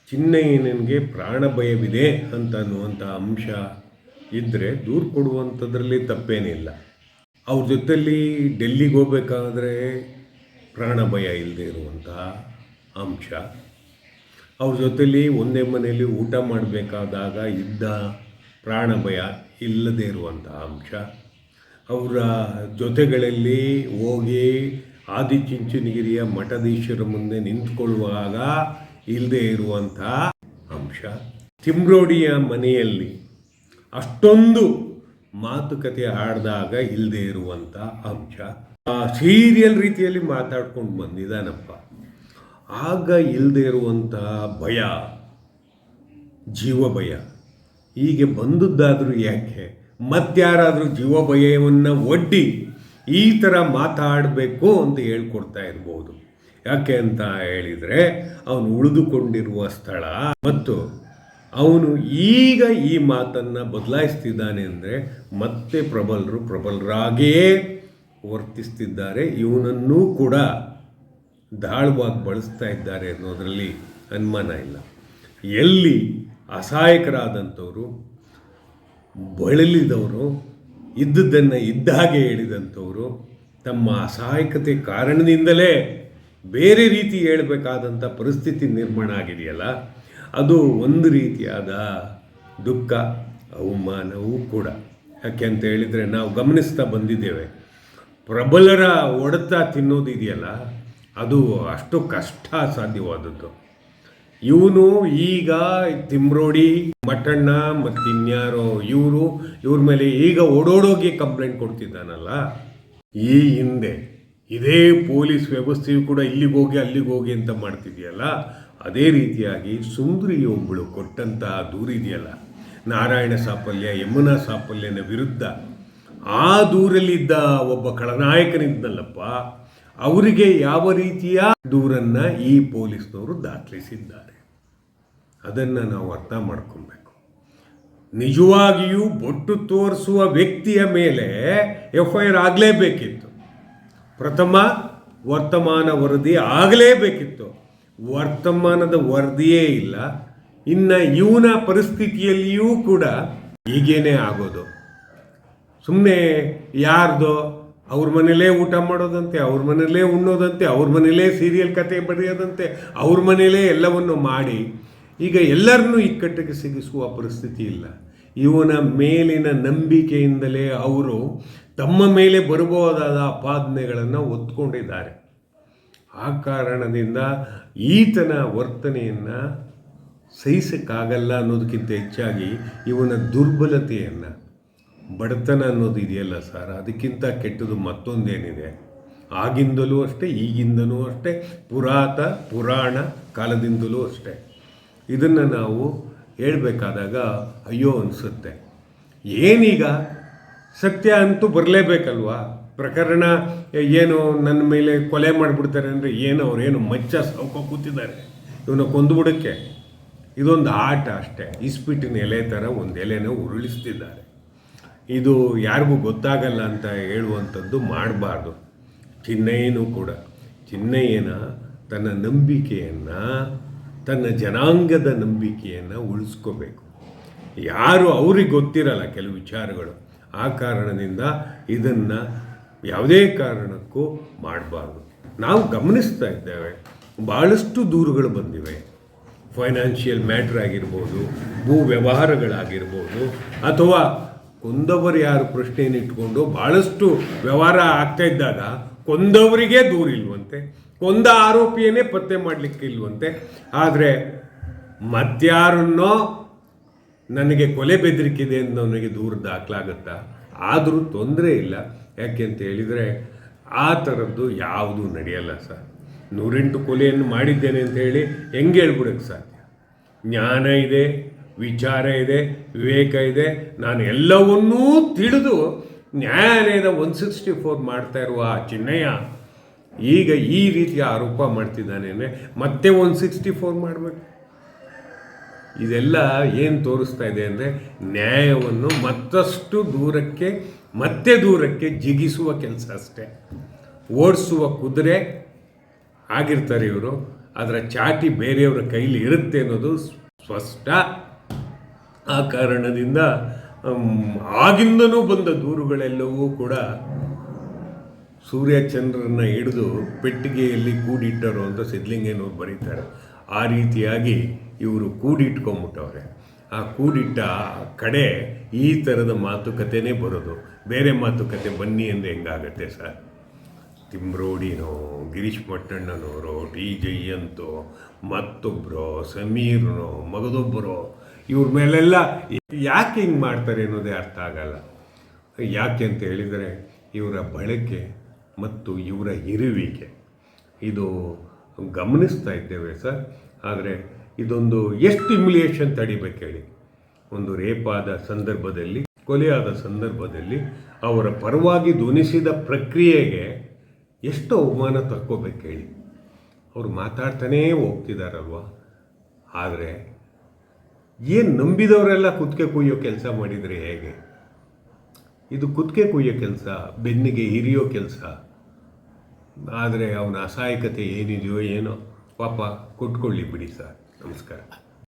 ಚಿನ್ನಯ್ಯನಿಗೆ ಪ್ರಾಣ ಭಯವಿದೆ ಅಂತ ಅನ್ನುವಂಥ ಅಂಶ ಇದ್ದರೆ ದೂರು ಕೊಡುವಂಥದ್ರಲ್ಲಿ ತಪ್ಪೇನಿಲ್ಲ. ಅವ್ರ ಜೊತೆಯಲ್ಲಿ ಡೆಲ್ಲಿಗೆ ಹೋಗ್ಬೇಕಾದ್ರೆ ಪ್ರಾಣ ಭಯ ಇಲ್ಲದೆ ಇರುವಂತಹ ಅಂಶ, ಅವ್ರ ಜೊತೆಯಲ್ಲಿ ಒಂದೇ ಮನೆಯಲ್ಲಿ ಊಟ ಮಾಡಬೇಕಾದಾಗ ಇದ್ದ ಪ್ರಾಣ ಭಯ ಇಲ್ಲದೇ ಇರುವಂಥ ಅಂಶ, ಅವರ ಜೊತೆಗಳಲ್ಲಿ ಹೋಗಿ ಆದಿಚುಂಚನಗಿರಿಯ ಮಠಾಧೀಶರ ಮುಂದೆ ನಿಂತ್ಕೊಳ್ಳುವಾಗ ಇಲ್ಲದೆ ಇರುವಂಥ ಅಂಶ, ತಿಮ್ರೋಡಿಯ ಮನೆಯಲ್ಲಿ ಅಷ್ಟೊಂದು ಮಾತುಕತೆ ಆಡಿದಾಗ ಇಲ್ಲದೆ ಇರುವಂಥ ಅಂಶ, ಸೀರಿಯಲ್ ರೀತಿಯಲ್ಲಿ ಮಾತಾಡ್ಕೊಂಡು ಬಂದಿದ್ದಾನಪ್ಪ. ಆಗ ಇಲ್ಲದೆ ಇರುವಂಥ ಭಯ, ಜೀವ ಭಯ ಹೀಗೆ ಬಂದದ್ದಾದರೂ ಯಾಕೆ ಮತ್ತಾರಾದರೂ ಜೀವ ಭಯವನ್ನು ಒಡ್ಡಿ ಈ ಥರ ಮಾತಾಡಬೇಕು ಅಂತ ಹೇಳ್ಕೊಡ್ತಾ ಇರ್ಬೋದು. ಯಾಕೆ ಅಂತ ಹೇಳಿದರೆ ಅವನು ಉಳಿದುಕೊಂಡಿರುವ ಸ್ಥಳ ಮತ್ತು ಅವನು ಈಗ ಈ ಮಾತನ್ನು ಬದಲಾಯಿಸ್ತಿದ್ದಾನೆ ಅಂದರೆ ಮತ್ತೆ ಪ್ರಬಲರಾಗಿಯೇ ವರ್ತಿಸ್ತಿದ್ದಾರೆ, ಇವನನ್ನೂ ಕೂಡ ದಾಳವಾಗಿ ಬಳಸ್ತಾ ಇದ್ದಾರೆ ಅನ್ನೋದರಲ್ಲಿ ಅನುಮಾನ ಇಲ್ಲ. ಎಲ್ಲಿ ಅಸಹಾಯಕರಾದಂಥವರು, ಬಳಲಿದವರು, ಇದ್ದದ್ದನ್ನು ಇದ್ದ ಹಾಗೆ ಹೇಳಿದಂಥವರು ತಮ್ಮ ಅಸಹಾಯಕತೆ ಕಾರಣದಿಂದಲೇ ಬೇರೆ ರೀತಿ ಹೇಳಬೇಕಾದಂಥ ಪರಿಸ್ಥಿತಿ ನಿರ್ಮಾಣ ಆಗಿದೆಯಲ್ಲ, ಅದು ಒಂದು ರೀತಿಯಾದ ದುಃಖ, ಅವಮಾನವೂ ಕೂಡ. ಯಾಕೆ ಅಂತ ಹೇಳಿದರೆ ನಾವು ಗಮನಿಸ್ತಾ ಬಂದಿದ್ದೇವೆ, ಪ್ರಬಲರ ಹೊಡೆತ ತಿನ್ನೋದಿದೆಯಲ್ಲ ಅದು ಅಷ್ಟು ಕಷ್ಟ ಸಾಧ್ಯವಾದದ್ದು. ಇವನು ಈಗ ತಿಮ್ರೋಡಿ, ಮಠಣ್ಣ ಮತ್ತು ಇನ್ಯಾರೋ ಇವ್ರ ಮೇಲೆ ಈಗ ಓಡೋಡೋಗಿ ಕಂಪ್ಲೇಂಟ್ ಕೊಡ್ತಿದ್ದಾನಲ್ಲ. ಈ ಹಿಂದೆ ಇದೇ ಪೊಲೀಸ್ ವ್ಯವಸ್ಥೆಯು ಕೂಡ ಇಲ್ಲಿಗೆ ಹೋಗಿ ಅಲ್ಲಿಗೆ ಹೋಗಿ ಅಂತ ಮಾಡ್ತಿದೆಯಲ್ಲ, ಅದೇ ರೀತಿಯಾಗಿ ಸುಂದರಿಯೊಬ್ಬಳು ಕೊಟ್ಟಂತಹ ದೂರಿದೆಯಲ್ಲ, ನಾರಾಯಣ ಸಾಫಲ್ಯ, ಯಮುನಾ ಸಾಫಲ್ಯನ ವಿರುದ್ಧ. ಆ ದೂರಲ್ಲಿದ್ದ ಒಬ್ಬ ಖಳನಾಯಕನಿದ್ನಲ್ಲಪ್ಪ, ಅವರಿಗೆ ಯಾವ ರೀತಿಯ ದೂರನ್ನು ಈ ಪೊಲೀಸ್ನವರು ದಾಖಲಿಸಿದ್ದಾರೆ ಅದನ್ನು ನಾವು ಅರ್ಥ ಮಾಡ್ಕೊಬೇಕು. ನಿಜವಾಗಿಯೂ ಬೊಟ್ಟು ತೋರಿಸುವ ವ್ಯಕ್ತಿಯ ಮೇಲೆ FIR ಆಗಲೇಬೇಕಿತ್ತು, ಪ್ರಥಮ ವರ್ತಮಾನ ವರದಿ ಆಗಲೇಬೇಕಿತ್ತು. ವರ್ತಮಾನದ ವರದಿಯೇ ಇಲ್ಲ. ಇನ್ನು ಇವನ ಪರಿಸ್ಥಿತಿಯಲ್ಲಿಯೂ ಕೂಡ ಹೀಗೇನೆ ಆಗೋದು. ಸುಮ್ಮನೆ ಯಾರ್ದೋ ಅವ್ರ ಮನೇಲೇ ಊಟ ಮಾಡೋದಂತೆ, ಅವ್ರ ಮನೇಲೇ ಉಣ್ಣೋದಂತೆ, ಅವ್ರ ಮನೇಲೇ ಸೀರಿಯಲ್ ಕತೆ ಬರೆಯೋದಂತೆ, ಅವ್ರ ಮನೇಲೇ ಎಲ್ಲವನ್ನು ಮಾಡಿ ಈಗ ಎಲ್ಲರನ್ನೂ ಇಕ್ಕಟ್ಟಿಗೆ ಸಿಗಿಸುವ ಪರಿಸ್ಥಿತಿ ಇಲ್ಲ. ಇವನ ಮೇಲಿನ ನಂಬಿಕೆಯಿಂದಲೇ ಅವರು ತಮ್ಮ ಮೇಲೆ ಬರಬಹುದಾದ ಅಪಾದನೆಗಳನ್ನು ಒತ್ಕೊಂಡಿದ್ದಾರೆ. ಆ ಕಾರಣದಿಂದ ಈತನ ವರ್ತನೆಯನ್ನು ಸಹಿಸಕ್ಕಾಗಲ್ಲ ಅನ್ನೋದಕ್ಕಿಂತ ಹೆಚ್ಚಾಗಿ ಇವನ ದುರ್ಬಲತೆಯನ್ನು, ಬಡತನ ಅನ್ನೋದು ಇದೆಯಲ್ಲ ಸರ್, ಅದಕ್ಕಿಂತ ಕೆಟ್ಟದು ಮತ್ತೊಂದೇನಿದೆ. ಆಗಿಂದಲೂ ಅಷ್ಟೇ, ಈಗಿಂದಲೂ ಅಷ್ಟೇ, ಪುರಾಣ ಕಾಲದಿಂದಲೂ ಅಷ್ಟೇ. ಇದನ್ನು ನಾವು ಹೇಳಬೇಕಾದಾಗ ಅಯ್ಯೋ ಅನಿಸುತ್ತೆ. ಏನೀಗ ಸತ್ಯ ಅಂತೂ ಬರಲೇಬೇಕಲ್ವಾ? ಪ್ರಕರಣ ಏನು ನನ್ನ ಮೇಲೆ ಕೊಲೆ ಮಾಡಿಬಿಡ್ತಾರೆ ಅಂದರೆ ಏನು ಅವರೇನು ಮಚ್ಚ ಸೌಕ ಕೂತಿದ್ದಾರೆ ಇವನ್ನ ಕೊಂದುಬಿಡೋಕ್ಕೆ? ಇದೊಂದು ಆಟ ಅಷ್ಟೇ. ಇಸ್ಪಿಟ್ಟಿನ ಎಲೆ ಥರ ಒಂದು ಎಲೆನ ಉರುಳಿಸ್ತಿದ್ದಾರೆ. ಇದು ಯಾರಿಗೂ ಗೊತ್ತಾಗಲ್ಲ ಅಂತ ಹೇಳುವಂಥದ್ದು ಮಾಡಬಾರ್ದು. ಚಿನ್ನಯ್ಯನೂ ಕೂಡ ಚಿನ್ನಯ್ಯನ ತನ್ನ ನಂಬಿಕೆಯನ್ನು, ತನ್ನ ಜನಾಂಗದ ನಂಬಿಕೆಯನ್ನು ಉಳಿಸ್ಕೋಬೇಕು. ಯಾರು ಅವ್ರಿಗೆ ಗೊತ್ತಿರಲ್ಲ ಕೆಲವು ವಿಚಾರಗಳು. ಆ ಕಾರಣದಿಂದ ಇದನ್ನು ಯಾವುದೇ ಕಾರಣಕ್ಕೂ ಮಾಡಬಾರ್ದು. ನಾವು ಗಮನಿಸ್ತಾ ಇದ್ದೇವೆ, ಭಾಳಷ್ಟು ದೂರುಗಳು ಬಂದಿವೆ. ಫೈನಾನ್ಷಿಯಲ್ ಮ್ಯಾಟ್ರ್ ಆಗಿರ್ಬೋದು, ಭೂ ವ್ಯವಹಾರಗಳಾಗಿರ್ಬೋದು, ಅಥವಾ ಕೊಂದವರು ಯಾರು ಪ್ರಶ್ನೆಯನ್ನು ಇಟ್ಕೊಂಡು ಭಾಳಷ್ಟು ವ್ಯವಹಾರ ಆಗ್ತಾ ಇದ್ದಾಗ ಕೊಂದವರಿಗೆ ದೂರಿಲ್ವಂತೆ, ಕೊಂದ ಆರೋಪಿಯನ್ನೇ ಪತ್ತೆ ಮಾಡಲಿಕ್ಕೆ ಇಲ್ವಂತೆ. ಆದರೆ ಮತ್ಯಾರನ್ನೋ ನನಗೆ ಕೊಲೆ ಬೆದರಿಕಿದೆ ಅಂತ ನನಗೆ ದೂರ ದಾಖಲಾಗುತ್ತಾ? ಆದರೂ ತೊಂದರೆ ಇಲ್ಲ. ಯಾಕೆ ಅಂತ ಹೇಳಿದರೆ ಆ ಥರದ್ದು ಯಾವುದೂ ನಡೆಯಲ್ಲ ಸರ್. 108 ಕೊಲೆಯನ್ನು ಮಾಡಿದ್ದೇನೆ ಅಂತ ಹೇಳಿ ಹೆಂಗೆ ಹೇಳ್ಬಿಡೋಕ್ಕೆ ಸಾಧ್ಯ? ಜ್ಞಾನ ಇದೆ, ವಿಚಾರ ಇದೆ, ವಿವೇಕ ಇದೆ. ನಾನು ಎಲ್ಲವನ್ನೂ ತಿಳಿದು ನ್ಯಾಯಾಲಯದ 164 ಮಾಡ್ತಾ ಇರುವ ಆ ಚಿನ್ನಯ್ಯ ಈಗ ಈ ರೀತಿಯ ಆರೋಪ ಮಾಡ್ತಿದ್ದಾನೆ ಅಂದರೆ ಮತ್ತೆ 164 ಮಾಡಬೇಕು. ಇದೆಲ್ಲ ಏನು ತೋರಿಸ್ತಾ ಇದೆ ಅಂದರೆ ನ್ಯಾಯವನ್ನು ಮತ್ತಷ್ಟು ದೂರಕ್ಕೆ ಜಿಗಿಸುವ ಕೆಲಸ ಅಷ್ಟೇ. ಓಡಿಸುವ ಕುದುರೆ ಆಗಿರ್ತಾರೆ ಇವರು. ಅದರ ಚಾಟಿ ಬೇರೆಯವರ ಕೈಲಿ ಇರುತ್ತೆ ಅನ್ನೋದು ಸ್ಪಷ್ಟ. ಆ ಕಾರಣದಿಂದ ಆಗಿಂದನೂ ಬಂದ ದೂರುಗಳೆಲ್ಲವೂ ಕೂಡ ಸೂರ್ಯಚಂದ್ರನ ಹಿಡಿದು ಪೆಟ್ಟಿಗೆಯಲ್ಲಿ ಕೂಡಿಟ್ಟರು ಅಂತ ಸಿದ್ಧಲಿಂಗೇನವ್ರು ಬರೀತಾರೆ. ಆ ರೀತಿಯಾಗಿ ಇವರು ಕೂಡಿಟ್ಕೊಂಬಿಟ್ಟವ್ರೆ. ಆ ಕೂಡಿಟ್ಟ ಕಡೆ ಈ ಥರದ ಮಾತುಕತೆನೇ ಬರೋದು. ಬೇರೆ ಮಾತುಕತೆ ಬನ್ನಿ ಅಂದರೆ ಹೆಂಗಾಗತ್ತೆ ಸರ್? ತಿಮ್ರೋಡಿನೋ, ಗಿರೀಶ್ ಮಟ್ಟಣ್ಣನವರು, ಟಿ ಜಯಂತೋ, ಮತ್ತೊಬ್ಬರೋ, ಸಮೀರ್ನೋ, ಮಗದೊಬ್ಬರೋ, ಇವ್ರ ಮೇಲೆಲ್ಲ ಯಾಕೆ ಹಿಂಗೆ ಮಾಡ್ತಾರೆ ಅನ್ನೋದೇ ಅರ್ಥ ಆಗಲ್ಲ. ಯಾಕೆ ಅಂತ ಹೇಳಿದರೆ ಇವರ ಬಳಕೆ ಮತ್ತು ಇವರ ಇರುವಿಕೆ ಇದು ಗಮನಿಸ್ತಾ ಇದ್ದೇವೆ ಸರ್. ಆದರೆ ಇದೊಂದು ಎಷ್ಟು ಇಮ್ಯುಲೇಷನ್ ತಡಿಬೇಕು ಹೇಳಿ. ಒಂದು ರೇಪಾದ ಸಂದರ್ಭದಲ್ಲಿ, ಕೊಲೆಯಾದ ಸಂದರ್ಭದಲ್ಲಿ ಅವರ ಪರವಾಗಿ ಧ್ವನಿಸಿದ ಪ್ರಕ್ರಿಯೆಗೆ ಎಷ್ಟು ಅವಮಾನ ತಕ್ಕೋಬೇಕು ಹೇಳಿ. ಅವರು ಮಾತಾಡ್ತಾನೇ ಹೋಗ್ತಿದ್ದಾರಲ್ವ. ಆದರೆ ಏನು ನಂಬಿದವರೆಲ್ಲ ಕುತ್ತಿಗೆ ಕುಯ್ಯೋ ಕೆಲಸ ಮಾಡಿದರೆ ಹೇಗೆ? ಇದು ಕುತ್ತಿಗೆ ಕುಯ್ಯೋ ಕೆಲಸ, ಬೆನ್ನಿಗೆ ಹಿರಿಯೋ ಕೆಲಸ. ಆದರೆ ಅವನ ಅಸಹಾಯಕತೆ ಏನಿದೆಯೋ ಏನೋ ಪಾಪ ಕೊಟ್ಕೊಳ್ಳಿ ಬಿಡಿ ಸರ್. ನಮಸ್ಕಾರ.